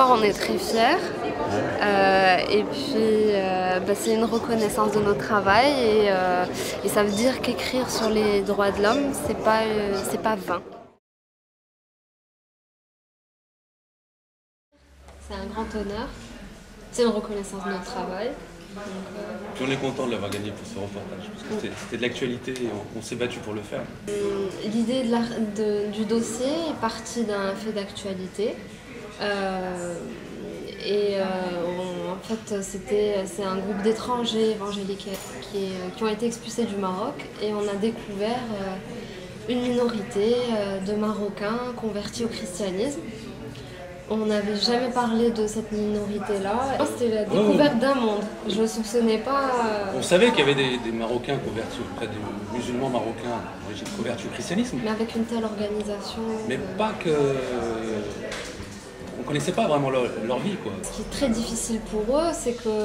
histoire, on est très fiers. Et puis, c'est une reconnaissance de notre travail et ça veut dire qu'écrire sur les droits de l'homme, c'est pas vain. C'est un grand honneur, c'est une reconnaissance de notre travail. Puis on est content de l'avoir gagné pour ce reportage, parce que c'était de l'actualité et on s'est battu pour le faire. L'idée du dossier est partie d'un fait d'actualité. En fait, c'est un groupe d'étrangers évangéliques qui ont été expulsés du Maroc et on a découvert une minorité de Marocains convertis au christianisme. On n'avait jamais parlé de cette minorité-là. C'était la découverte d'un monde. Je ne soupçonnais pas... On savait qu'il y avait des Marocains convertis, des musulmans marocains convertis au christianisme. Mais avec une telle organisation... Mais pas que... On ne connaissait pas vraiment leur vie, quoi. Ce qui est très difficile pour eux, c'est que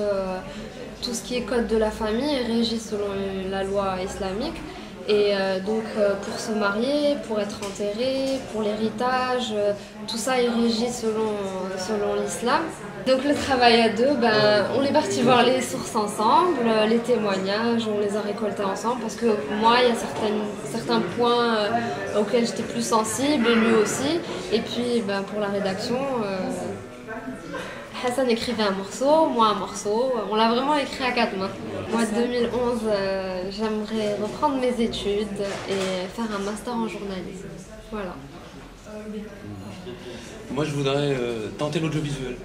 tout ce qui est code de la famille est régi selon la loi islamique. Et donc pour se marier, pour être enterré, pour l'héritage, tout ça est régi selon l'islam. Donc le travail à deux, on est parti voir les sources ensemble, les témoignages, on les a récoltés ensemble parce que moi il y a certains points auxquels j'étais plus sensible et lui aussi. Et puis pour la rédaction, Hassan écrivait un morceau, moi un morceau, on l'a vraiment écrit à quatre mains. Moi 2011, j'aimerais reprendre mes études et faire un master en journalisme. Voilà. Moi je voudrais tenter l'audiovisuel.